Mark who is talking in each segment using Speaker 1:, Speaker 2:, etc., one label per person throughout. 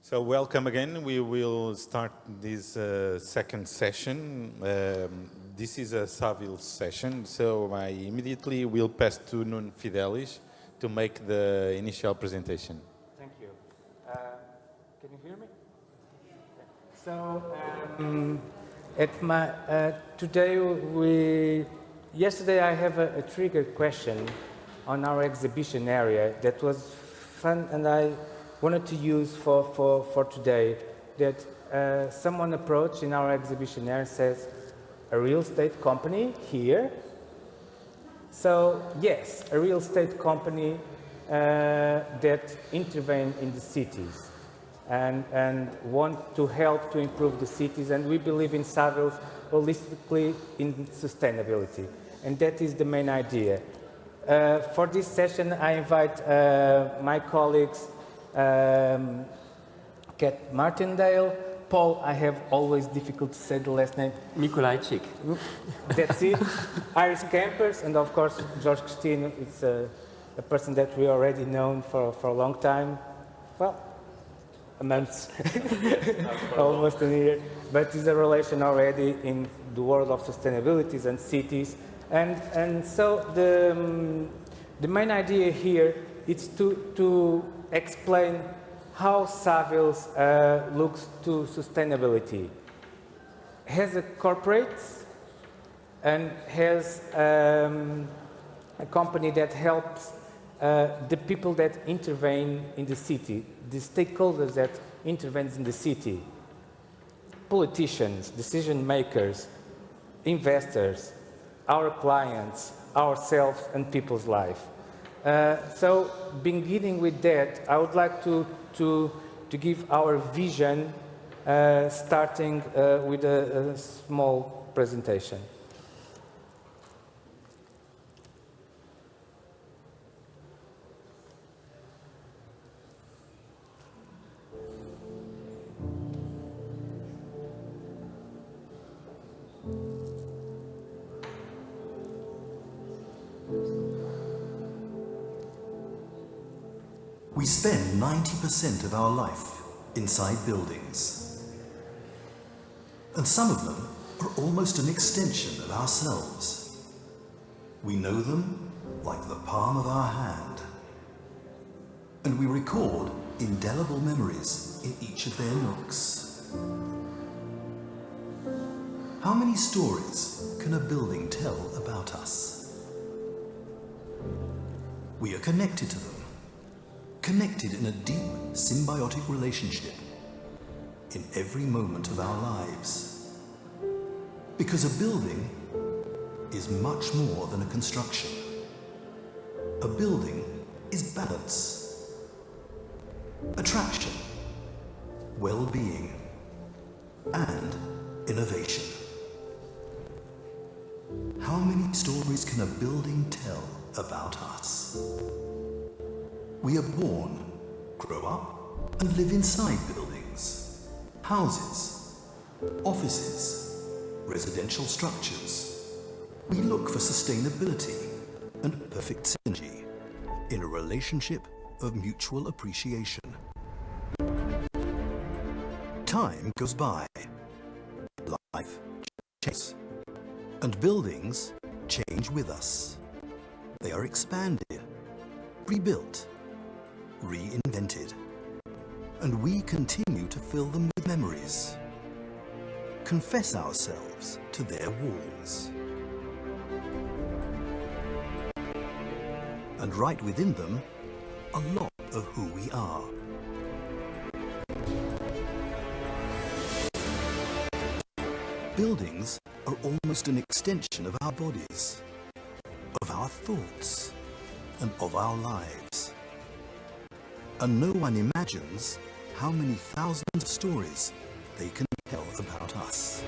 Speaker 1: So welcome again. We will start this second session. This is a Savills session, so I immediately will pass to Nuno Fideles to make the initial presentation.
Speaker 2: Thank you. Can you hear me? So yesterday I have a trigger question on our exhibition area that was fun, and I wanted to use for today. That someone approached in our exhibition area and says, a real estate company here? So yes, a real estate company that intervene in the cities and want to help to improve the cities, and we believe in Savills holistically in sustainability, and that is the main idea. For this session, I invite my colleagues, Kat Martindale, Paul, I have always difficult to say the last name.
Speaker 3: Mikolajczyk.
Speaker 2: That's it. Irish Kampers, and of course, Jorge Cristino. It's a person that we already known for a long time. Well, a month, almost a year. But it's a relation already in the world of sustainability and cities. And so the main idea here is to explain how Savills looks to sustainability. Has a corporate and has a company that helps the people that intervene in the city, the stakeholders that intervene in the city, politicians, decision makers, investors, our clients, ourselves, and people's life. So, beginning with that, I would like to give our vision, starting with a small presentation.
Speaker 4: We spend 90% of our life inside buildings. And some of them are almost an extension of ourselves. We know them like the palm of our hand. And we record indelible memories in each of their nooks. How many stories can a building tell about us? We are connected to them. Connected in a deep, symbiotic relationship in every moment of our lives. Because a building is much more than a construction. A building is balance, attraction, well-being, and innovation. How many stories can a building tell about us? We are born, grow up, and live inside buildings, houses, offices, residential structures. We look for sustainability and perfect synergy in a relationship of mutual appreciation. Time goes by, life changes, and buildings change with us. They are expanded, rebuilt, reinvented, and we continue to fill them with memories, confess ourselves to their walls, and write within them a lot of who we are. Buildings are almost an extension of our bodies, of our thoughts, and of our lives. And no one imagines how many thousands of stories they can tell about us.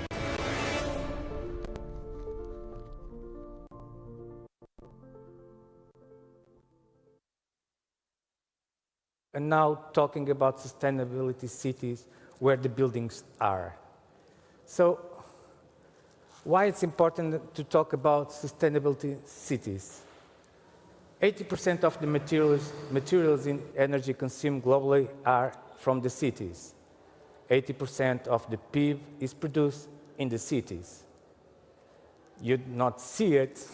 Speaker 2: And now talking about sustainability cities where the buildings are. So why it's important to talk about sustainability cities? 80% of the materials in energy consumed globally are from the cities. 80% of the PIB is produced in the cities. You'd not see it.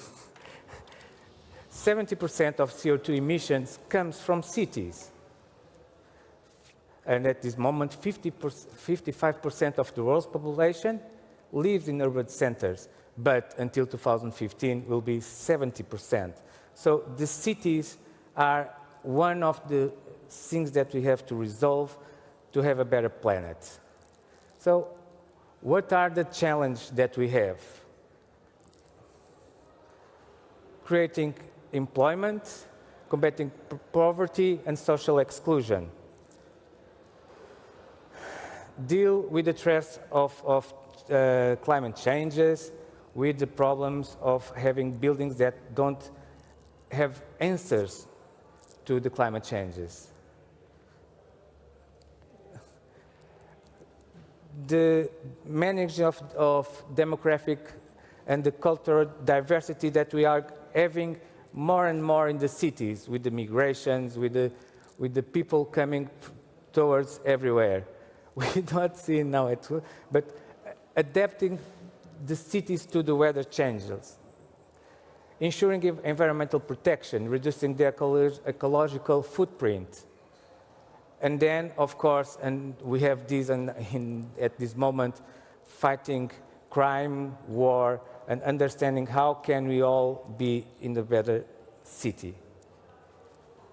Speaker 2: 70% of CO2 emissions comes from cities. And at this moment, 55% of the world's population lives in urban centers, but until 2015 will be 70%. So the cities are one of the things that we have to resolve to have a better planet. So what are the challenges that we have? Creating employment, combating poverty and social exclusion. Deal with the threats of climate changes, with the problems of having buildings that don't have answers to the climate changes. The management of demographic and the cultural diversity that we are having more and more in the cities, with the migrations, with the people coming towards everywhere. We don't see now it, but adapting the cities to the weather changes, ensuring environmental protection, reducing the ecological footprint. And then, of course, and we have this at this moment, fighting crime, war, and understanding how can we all be in a better city.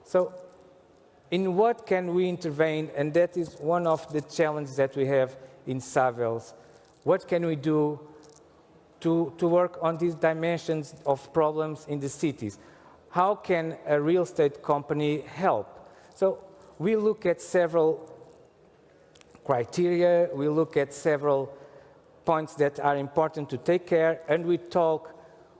Speaker 2: So, in what can we intervene? And that is one of the challenges that we have in Savills. What can we do to work on these dimensions of problems in the cities? How can a real estate company help? So we look at several criteria, we look at several points that are important to take care, and we talk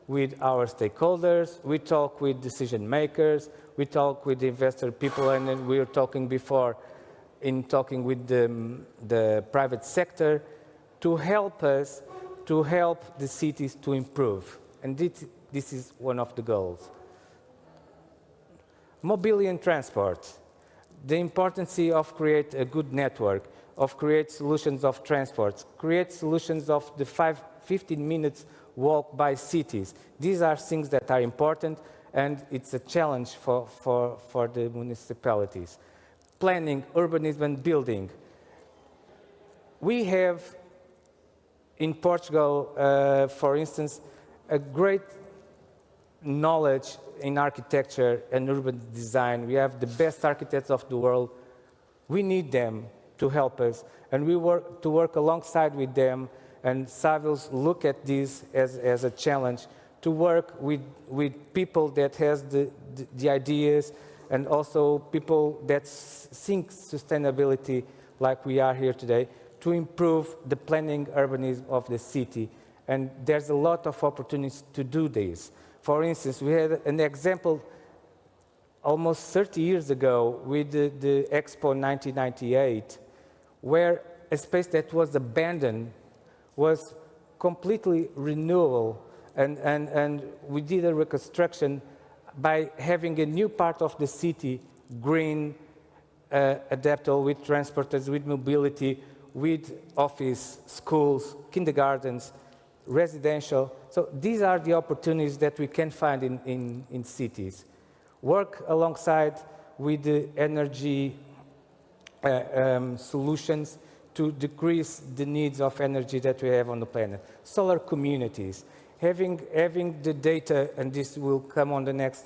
Speaker 2: with our stakeholders, we talk with decision makers, we talk with investor people, and then we were talking before in talking with the private sector to help us, to help the cities to improve. And this is one of the goals. Mobility and transport. The importance of create a good network, of create solutions of transport, create solutions of the 15 minutes walk by cities. These are things that are important, and it's a challenge for the municipalities. Planning, urbanism, and building. We have in Portugal, for instance, a great knowledge in architecture and urban design. We have the best architects of the world. We need them to help us, and we work alongside with them, and Savills look at this as a challenge to work with people that has the ideas, and also people that think sustainability like we are here today, to improve the planning urbanism of the city. And there's a lot of opportunities to do this. For instance, we had an example almost 30 years ago with the Expo 1998, where a space that was abandoned was completely renewable, and we did a reconstruction by having a new part of the city, green, adaptable, with transporters, with mobility, with office, schools, kindergartens, residential. So these are the opportunities that we can find in cities. Work alongside with the energy solutions to decrease the needs of energy that we have on the planet. Solar communities, having the data, and this will come on the next,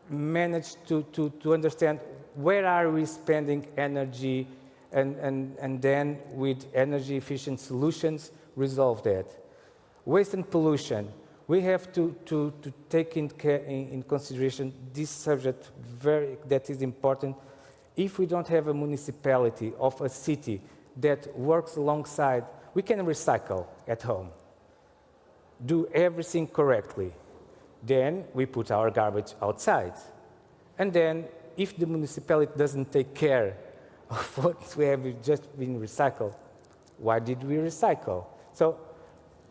Speaker 2: manage to understand where are we spending energy, and then with energy efficient solutions, resolve that. Waste and pollution. We have to take in consideration this subject that is important. If we don't have a municipality of a city that works alongside, we can recycle at home, do everything correctly. Then we put our garbage outside. And then if the municipality doesn't take care of what we have just been recycled, why did we recycle? So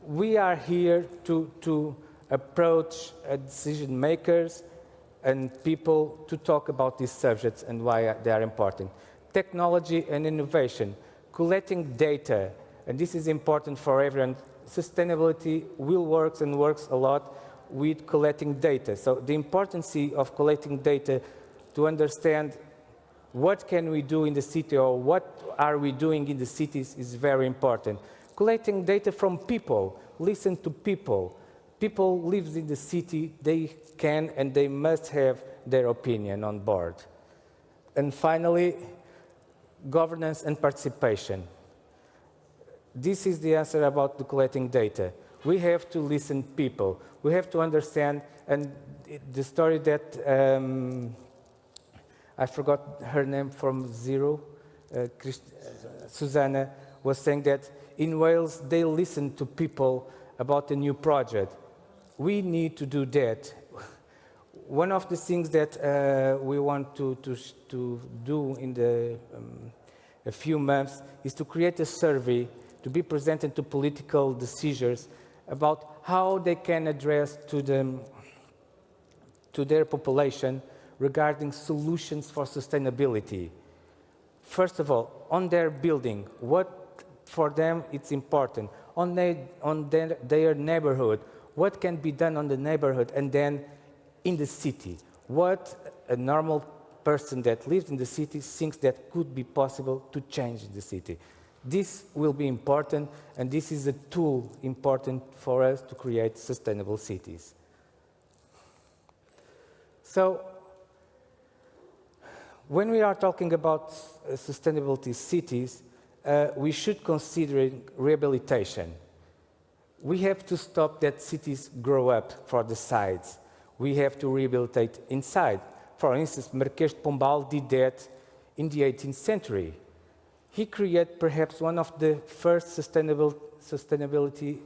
Speaker 2: we are here to approach decision makers and people to talk about these subjects and why they are important. technology and innovation, collecting data, and this is important for everyone. Sustainability will works and works a lot with collecting data. So the importance of collecting data to understand what can we do in the city or what are we doing in the cities is very important. Collecting data from people, listen to people. People live in the city, they can and they must have their opinion on board. And finally, governance and participation. This is the answer about the collecting data. We have to listen to people. We have to understand, and the story that I forgot her name from Zero, Susanna was saying that in Wales they listen to people about a new project. We need to do that. One of the things that we want to do in a few months is to create a survey to be presented to political decisions about how they can address to their population regarding solutions for sustainability. First of all, on their building, what for them it's important. On their neighborhood, what can be done on the neighborhood, and then in the city, what a normal person that lives in the city thinks that could be possible to change the city. This will be important, and this is a tool important for us to create sustainable cities. So, when we are talking about sustainability cities, we should consider rehabilitation. We have to stop that cities grow up for the sides. We have to rehabilitate inside. For instance, Marquês de Pombal did that in the 18th century. He created perhaps one of the first sustainability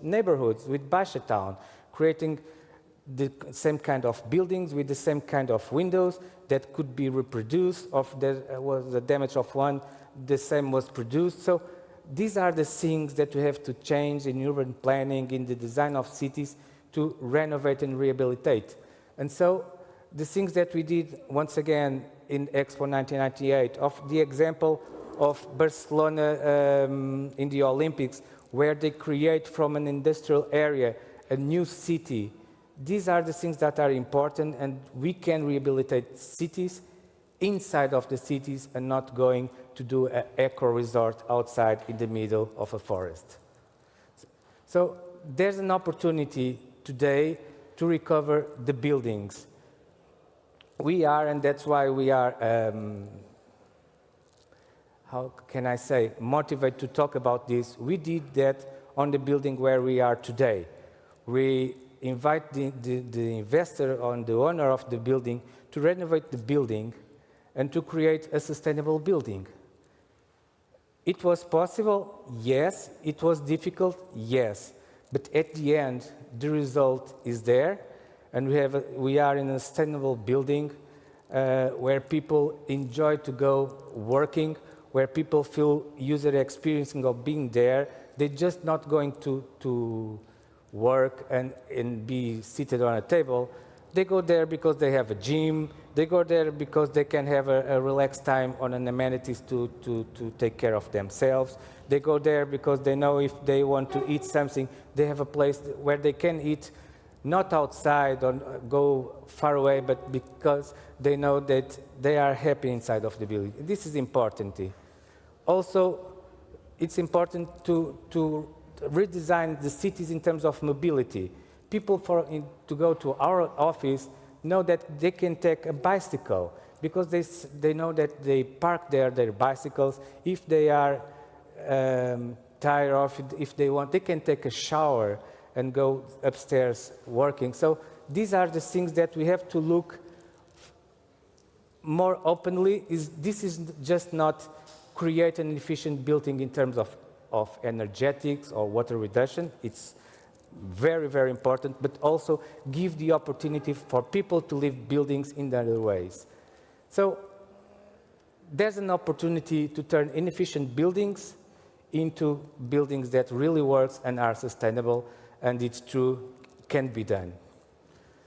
Speaker 2: neighborhoods with Baixa Town, creating the same kind of buildings with the same kind of windows that could be reproduced. If there was the damage of one, the same was produced. So these are the things that we have to change in urban planning, in the design of cities, to renovate and rehabilitate. And so the things that we did, once again, in Expo 1998, of the example of Barcelona in the Olympics, where they create from an industrial area a new city. These are the things that are important, and we can rehabilitate cities inside of the cities and not going to do an eco resort outside in the middle of a forest. So there's an opportunity today to recover the buildings. We are, and that's why we are, how can I say, motivated to talk about this. We did that on the building where we are today. We invite the investor or the owner of the building to renovate the building and to create a sustainable building. It was possible, yes. It was difficult, yes. But at the end, the result is there, and we are in a sustainable building where people enjoy to go working, where people feel user experiencing of being there. They're just not going to work and be seated on a table. They go there because they have a gym. They go there because they can have a relaxed time on an amenities to take care of themselves. They go there because they know if they want to eat something, they have a place where they can eat, not outside or go far away, but because they know that they are happy inside of the building. This is important. Also, it's important to redesign the cities in terms of mobility. People to go to our office know that they can take a bicycle because they know that they park there their bicycles. If they are tired or if they want, they can take a shower and go upstairs working. So these are the things that we have to look more openly. This is just not create an efficient building in terms of energetics or water reduction. It's very, very important, but also give the opportunity for people to live buildings in other ways. So there's an opportunity to turn inefficient buildings into buildings that really works and are sustainable, and it's true, can be done.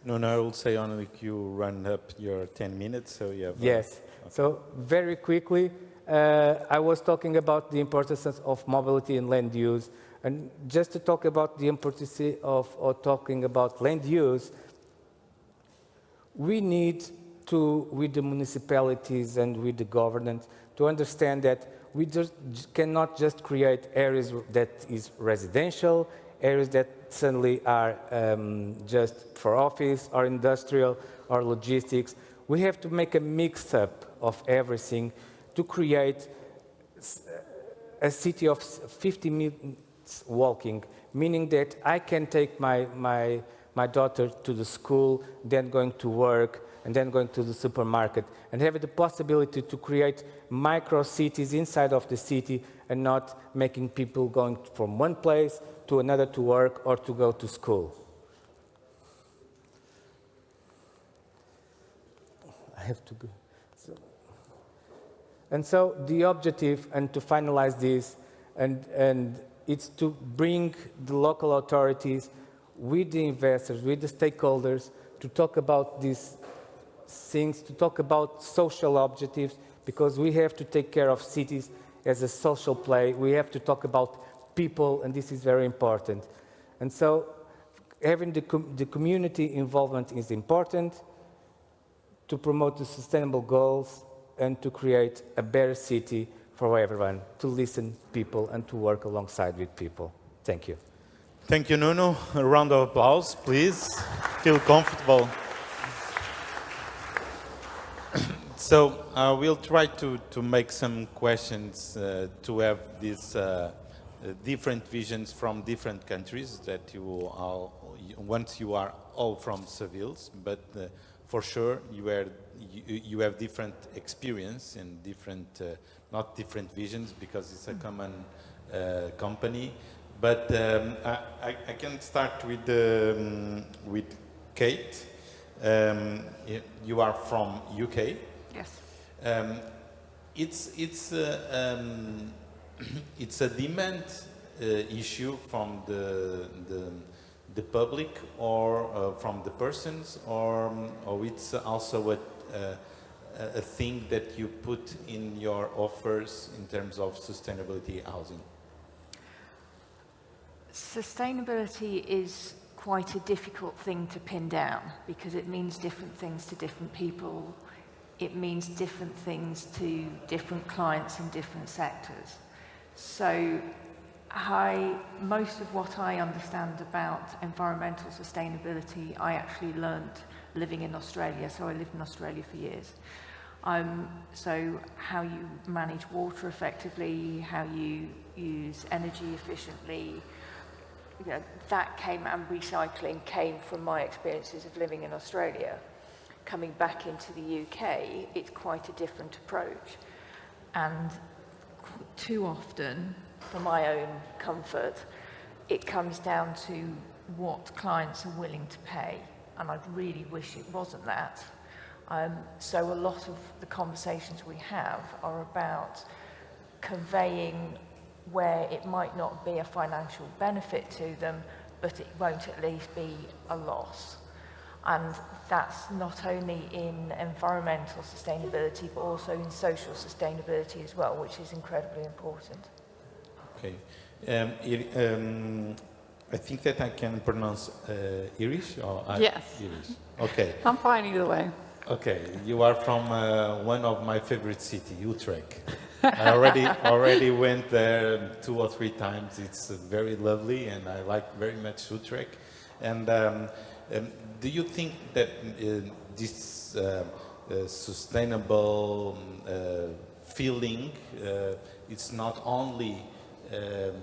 Speaker 1: No, I will say only you run up your 10 minutes, so you have...
Speaker 2: Yes. Okay. So very quickly, I was talking about the importance of mobility and land use. And just to talk about the importance of talking about land use, we need to, with the municipalities and with the government, to understand that we just cannot just create areas that is residential, areas that suddenly are just for office or industrial or logistics. We have to make a mix-up of everything to create a city of 50 minutes walking, meaning that I can take my daughter to the school, then going to work, and then going to the supermarket, and have the possibility to create micro-cities inside of the city and not making people going from one place to another to work or to go to school. I have to go. So the objective, and to finalize this, and it's to bring the local authorities with the investors, with the stakeholders, to talk about these things, to talk about social objectives, because we have to take care of cities as a social play. We have to talk about people, and this is very important. And so having the community involvement is important to promote the sustainable goals and to create a better city for everyone, to listen to people and to work alongside with people. Thank you.
Speaker 1: Thank you, Nuno. A round of applause, please. Feel comfortable. So we'll try to make some questions to have these different visions from different countries that you all, once you are all from Savills, but for sure you have different experience and different, not different visions because it's a common company. But I can start with Kate. You are from UK.
Speaker 3: Yes.
Speaker 1: It's a demand issue from the public or from the persons, or it's also a thing that you put in your offers in terms of sustainability housing?
Speaker 3: Sustainability is quite a difficult thing to pin down because it means different things to different people. It means different things to different clients in different sectors. So most of what I understand about environmental sustainability, I actually learned living in Australia. So I lived in Australia for years. So how you manage water effectively, how you use energy efficiently, that came, and recycling came from my experiences of living in Australia. Coming back into the UK, it's quite a different approach. And too often, for my own comfort, it comes down to what clients are willing to pay. And I really wish it wasn't that. So a lot of the conversations we have are about conveying where it might not be a financial benefit to them, but it won't at least be a loss. And that's not only in environmental sustainability, but also in social sustainability as well, which is incredibly important.
Speaker 1: Okay. I think that I can pronounce Irish or
Speaker 5: yes.
Speaker 1: Irish. Okay.
Speaker 5: I'm fine either way.
Speaker 1: Okay. You are from one of my favorite cities, Utrecht. I already went there 2 or 3 times. It's very lovely, and I like very much Utrecht. And do you think that this sustainable feeling it's not only an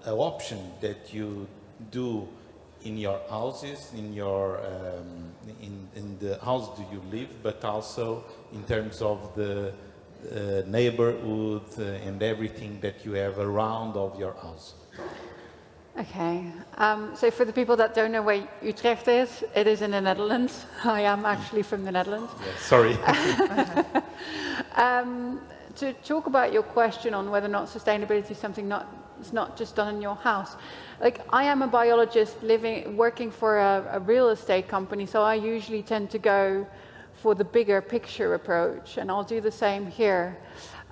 Speaker 1: option that you do in your houses, in your in the house do you live, but also in terms of the neighborhood and everything that you have around of your house?
Speaker 5: Okay, so for the people that don't know where Utrecht is, it is in the Netherlands. I am actually from the Netherlands.
Speaker 1: Yeah, sorry.
Speaker 5: To talk about your question on whether or not sustainability is something It's not just done in your house. Like, I am a biologist working for a real estate company, so I usually tend to go for the bigger picture approach, and I'll do the same here.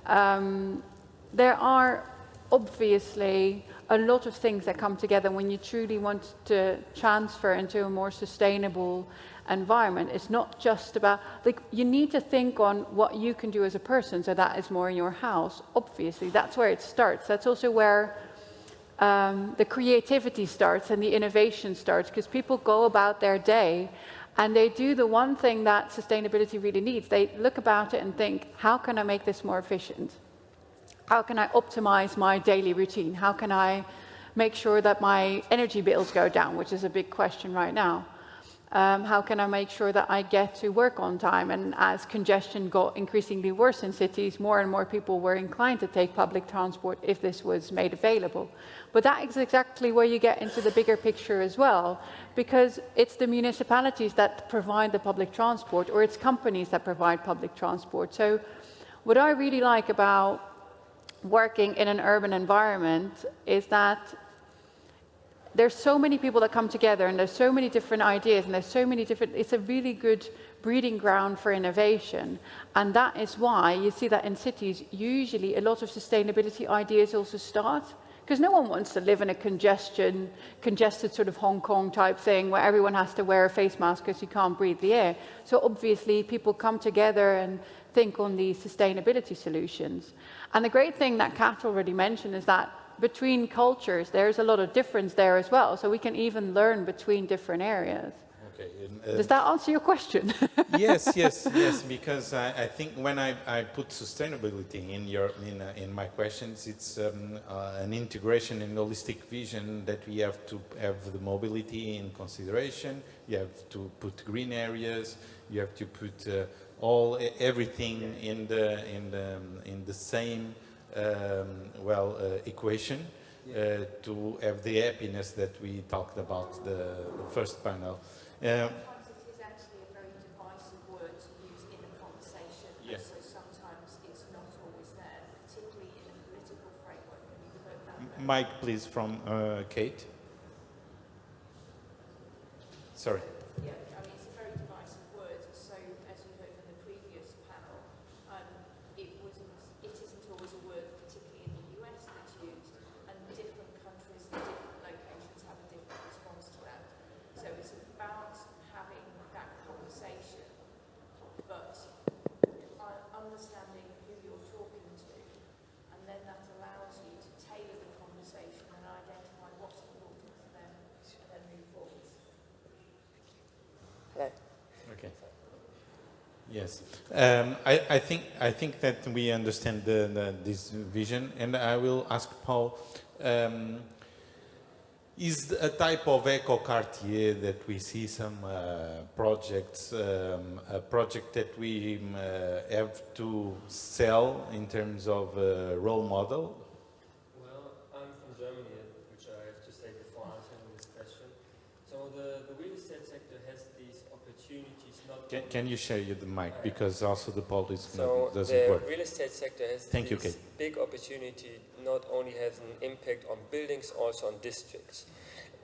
Speaker 5: There are obviously a lot of things that come together when you truly want to transfer into a more sustainable environment. It's not just about, like, you need to think on what you can do as a person, so that is more in your house. Obviously, that's where it starts. That's also where the creativity starts and the innovation starts, because people go about their day and they do the one thing that sustainability really needs. They look about it and think, how can I make this more efficient? How can I optimize my daily routine? How can I make sure that my energy bills go down, which is a big question right now? How can I make sure that I get to work on time? And as congestion got increasingly worse in cities, more and more people were inclined to take public transport if this was made available. But that is exactly where you get into the bigger picture as well, because it's the municipalities that provide the public transport, or it's companies that provide public transport. So what I really like about working in an urban environment is that there's so many people that come together, and there's so many different ideas, and there's so many different, it's a really good breeding ground for innovation. And that is why you see that in cities, usually a lot of sustainability ideas also start, because no one wants to live in a congested sort of Hong Kong type thing where everyone has to wear a face mask because you can't breathe the air. So obviously people come together and think on these sustainability solutions. And the great thing that Kat already mentioned is that between cultures, there's a lot of difference there as well. So we can even learn between different areas. Okay. Does that answer your question?
Speaker 1: Yes, because I think when I put sustainability in my questions, it's an integration and holistic vision that we have to have the mobility in consideration. You have to put green areas. You have to put everything in the same equation to have the happiness that we talked about the first panel.
Speaker 3: Sometimes it is actually a very divisive word to use in a conversation, yes. So sometimes it's not always there, particularly in a political framework. You've heard that.
Speaker 1: Mike, please, from Kate. Sorry.
Speaker 3: Yeah, I mean, it's a very divisive word. So, as you heard from the previous panel, it isn't always a word, particularly in the US, that's used, and different countries and different locations have a different response to that. So it's about having that conversation, but understanding who you're talking to, and then that allows you to tailor the conversation and identify what's important to them, and then move forward.
Speaker 6: Hello.
Speaker 1: Okay. Yes, I think that we understand this vision, and I will ask Paul. Is a type of eco-quartier that we see some projects, a project that we have to sell in terms of role model?
Speaker 7: Well, I'm from Germany, which I have to say before answering this question. So the real estate sector has these opportunities not...
Speaker 1: Can you share the mic, because also the poll is
Speaker 7: doesn't work. The real estate sector has
Speaker 1: Thank you, Kate.
Speaker 7: Big opportunity, not only has an impact on buildings, also on districts.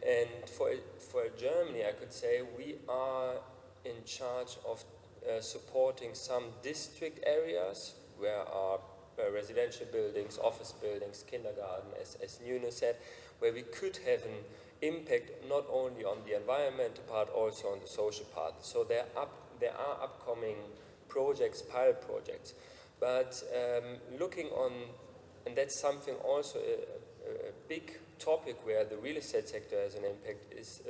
Speaker 7: And for Germany, I could say we are in charge of supporting some district areas where are residential buildings, office buildings, kindergarten, as Nuno said, where we could have an impact not only on the environmental part, also on the social part. So there are upcoming projects, pilot projects. But looking on, and that's something also a big topic where the real estate sector has an impact is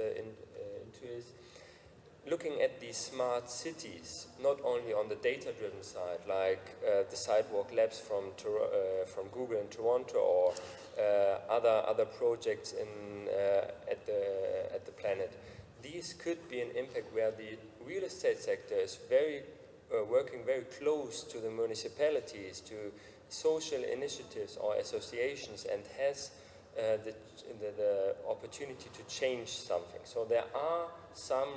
Speaker 7: looking at these smart cities, not only on the data-driven side, like the Sidewalk Labs from Google in Toronto, or other projects at the planet. These could be an impact where the real estate sector is working very close to the municipalities, to social initiatives or associations, and has the opportunity to change something. So there are some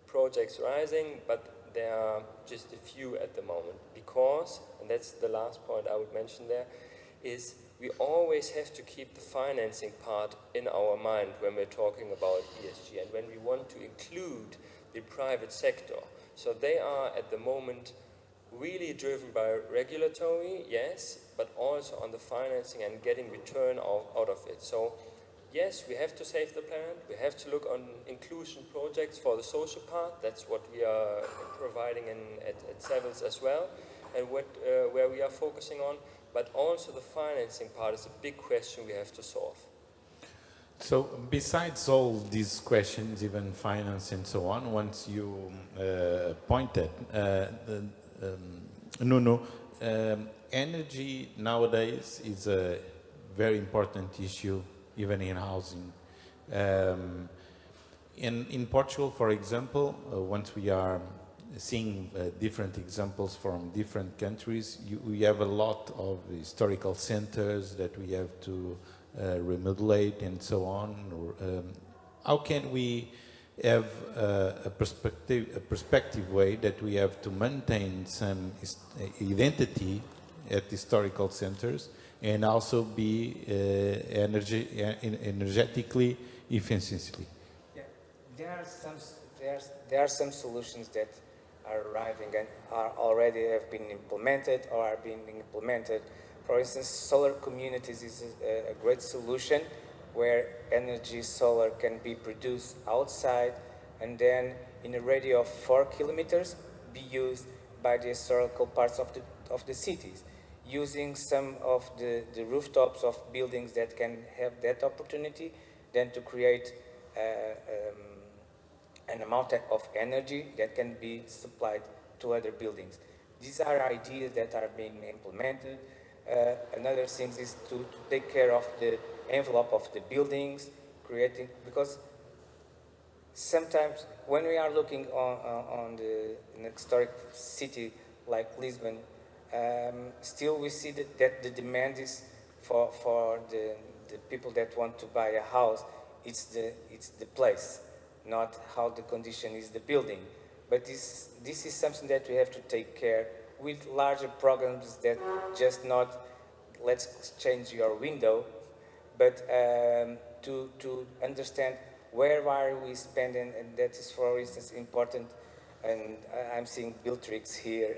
Speaker 7: projects rising, but there are just a few at the moment, because, and that's the last point I would mention there, is we always have to keep the financing part in our mind when we're talking about ESG and when we want to include the private sector. So they are at the moment really driven by regulatory, yes, but also on the financing and getting return out of it. So yes, we have to save the planet, we have to look on inclusion projects for the social part, that's what we are providing at Savills as well, and where we are focusing on, but also the financing part is a big question we have to solve.
Speaker 1: So besides all these questions, even finance and so on, once you pointed, Nuno, energy nowadays is a very important issue, even in housing. In Portugal, for example, once we are seeing different examples from different countries, we have a lot of historical centers that we have to remodulate and so on. How can we have a perspective way that we have to maintain some identity at historical centers and also be energetically efficiently?
Speaker 2: Yeah, there are some solutions that are arriving and are already have been implemented or are being implemented. For instance, solar communities is a great solution where energy solar can be produced outside and then in a radius of 4 kilometers be used by the historical parts of the cities, using some of the rooftops of buildings that can have that opportunity, then to create an amount of energy that can be supplied to other buildings. These are ideas that are being implemented. Another thing is to take care of the envelope of the buildings, creating, because sometimes when we are looking on an historic city like Lisbon, still we see that the demand is for the people that want to buy a house, it's the place, not how the condition is the building. But this is something that we have to take care with larger programs that just not let's change your window, but to understand where are we spending, and that is, for instance, important. And I'm seeing Biltrix here.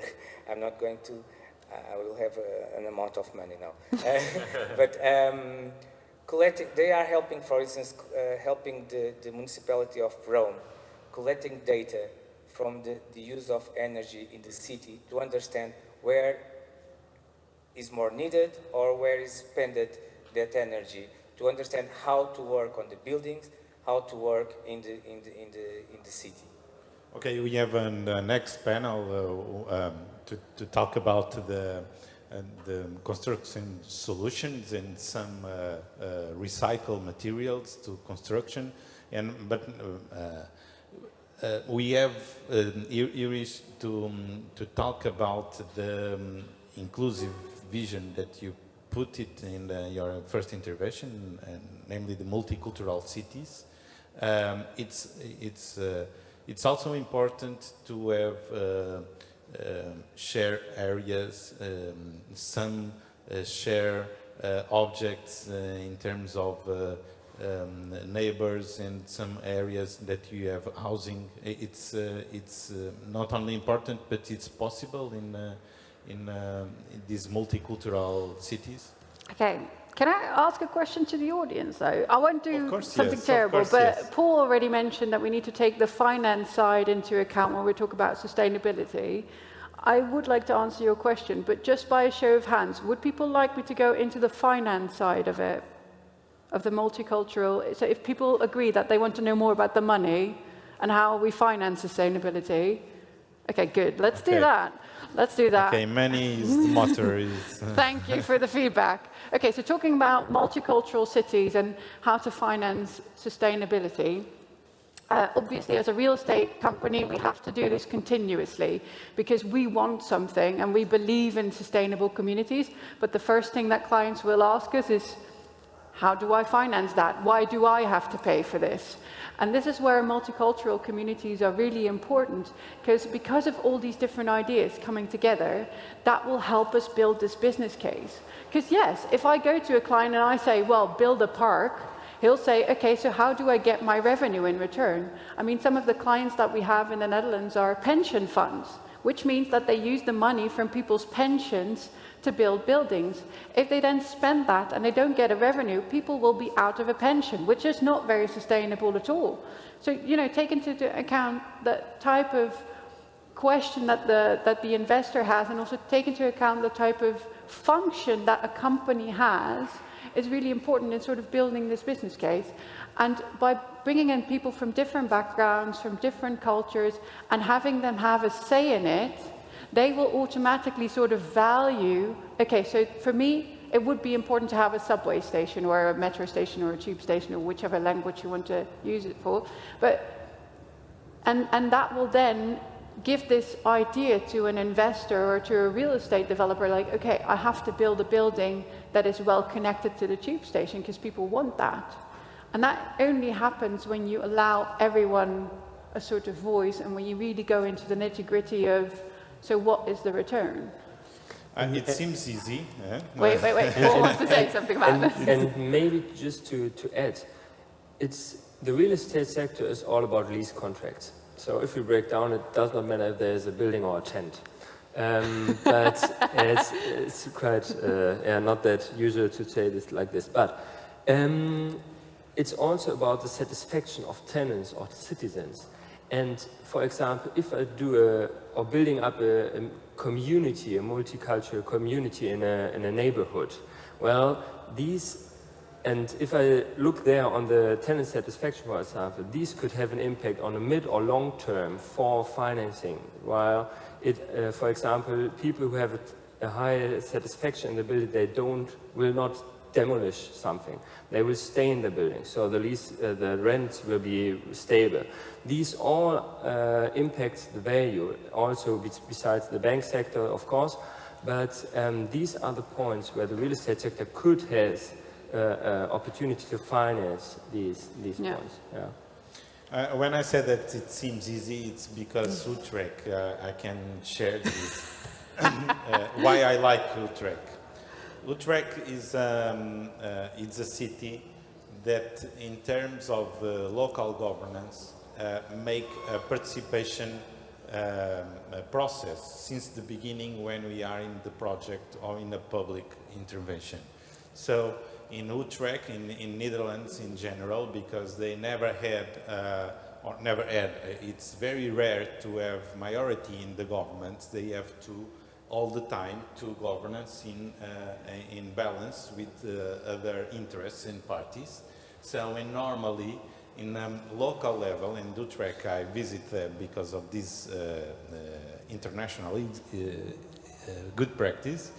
Speaker 2: I'm not going to. I will have an amount of money now, but collecting. They are helping, for instance, helping the municipality of Rome, collecting data from the use of energy in the city to understand where is more needed or where is spent that energy, to understand how to work on the buildings, how to work in the city.
Speaker 1: Okay, we have the next panel to talk about the construction solutions and some recycled materials to construction, but we have Iris to talk about the inclusive vision that you put it in your first intervention, namely the multicultural cities. It's also important to have share areas, some share objects in terms of neighbors, and some areas that you have housing. It's not only important, but it's possible in these multicultural cities.
Speaker 5: Okay, can I ask a question to the audience though? I won't do something
Speaker 1: yes,
Speaker 5: terrible,
Speaker 1: course,
Speaker 5: but
Speaker 1: yes.
Speaker 5: Paul already mentioned that we need to take the finance side into account when we talk about sustainability. I would like to answer your question, but just by a show of hands, would people like me to go into the finance side of it, of the multicultural? So if people agree that they want to know more about the money and how we finance sustainability, okay, good, let's do that. Let's do that.
Speaker 1: Okay, money is the motor.
Speaker 5: Thank you for the feedback. Okay, so talking about multicultural cities and how to finance sustainability, obviously as a real estate company, we have to do this continuously because we want something and we believe in sustainable communities, but the first thing that clients will ask us is, How do I finance that? Why do I have to pay for this? And this is where multicultural communities are really important, because of all these different ideas coming together, that will help us build this business case. Because yes, if I go to a client and I say, well, build a park, he'll say, okay, so how do I get my revenue in return? I mean, some of the clients that we have in the Netherlands are pension funds, which means that they use the money from people's pensions to build buildings. If they then spend that and they don't get a revenue, people will be out of a pension, which is not very sustainable at all. So, you know, take into account the type of question that the investor has, and also take into account the type of function that a company has, is really important in sort of building this business case. And by bringing in people from different backgrounds, from different cultures, and having them have a say in it, they will automatically sort of value, okay, so for me, it would be important to have a subway station or a metro station or a tube station or whichever language you want to use it for. And that will then give this idea to an investor or to a real estate developer, like, okay, I have to build a building that is well connected to the tube station because people want that. And that only happens when you allow everyone a sort of voice and when you really go into the nitty-gritty of, so what is the return?
Speaker 1: It seems easy.
Speaker 5: Wait. Paul wants to say something about this.
Speaker 7: And maybe just to add, the real estate sector is all about lease contracts. So if you break down, it does not matter if there's a building or a tent. But it's quite not that usual to say this like this. But it's also about the satisfaction of tenants or citizens. And for example, if I do or building up a community, a multicultural community in a neighborhood, well, and if I look there on the tenant satisfaction, for example, these could have an impact on a mid or long term for financing. While for example, people who have a high satisfaction in the building, they will not demolish something. They will stay in the building, so the rent will be stable. These all impact the value, also besides the bank sector, of course, but these are the points where the real estate sector could have opportunity to finance these points. Yeah.
Speaker 1: When I said that it seems easy, it's because Utrecht, I can share this. Why I like Utrecht. Utrecht is it's a city that, in terms of local governance, make a participation process since the beginning when we are in the project or in a public intervention. So in Utrecht, in Netherlands in general, because they never had, it's very rare to have majority in the government. They have all the time to governance in balance with other interests and parties. So normally in a local level in Utrecht, I visit them because of this international good practice.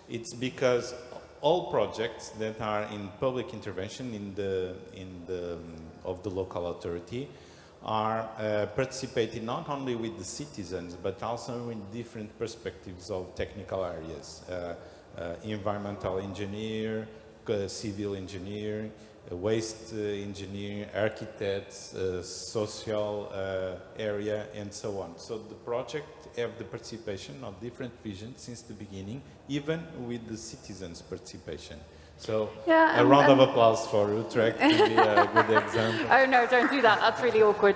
Speaker 1: It's because all projects that are in public intervention of the local authority are participating not only with the citizens, but also in different perspectives of technical areas. Environmental engineer, civil engineer, waste engineer, architects, social area, and so on. So the project have the participation of different visions since the beginning, even with the citizens' participation. So a round of applause for Utrecht to be a good example.
Speaker 5: Oh no, don't do that, that's really awkward.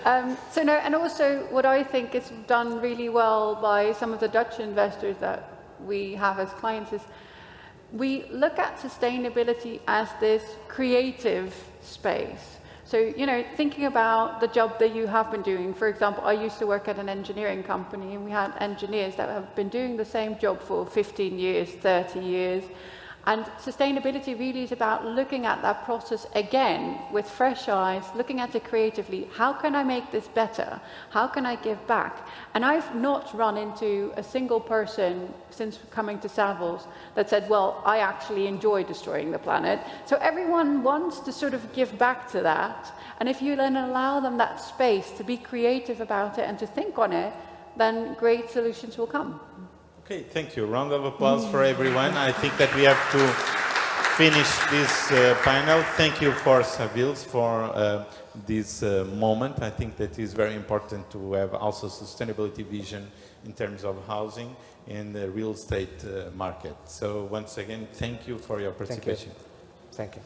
Speaker 5: And also what I think is done really well by some of the Dutch investors that we have as clients is we look at sustainability as this creative space. So, you know, thinking about the job that you have been doing, for example, I used to work at an engineering company and we had engineers that have been doing the same job for 15 years, 30 years. And sustainability really is about looking at that process again with fresh eyes, looking at it creatively. How can I make this better? How can I give back? And I've not run into a single person since coming to Savills that said, well, I actually enjoy destroying the planet. So everyone wants to sort of give back to that. And if you then allow them that space to be creative about it and to think on it, then great solutions will come.
Speaker 1: Okay, thank you. Round of applause for everyone. I think that we have to finish this panel. Thank you for Savills for this moment. I think that is very important to have also sustainability vision in terms of housing in the real estate market. So once again, thank you for your participation.
Speaker 2: Thank you.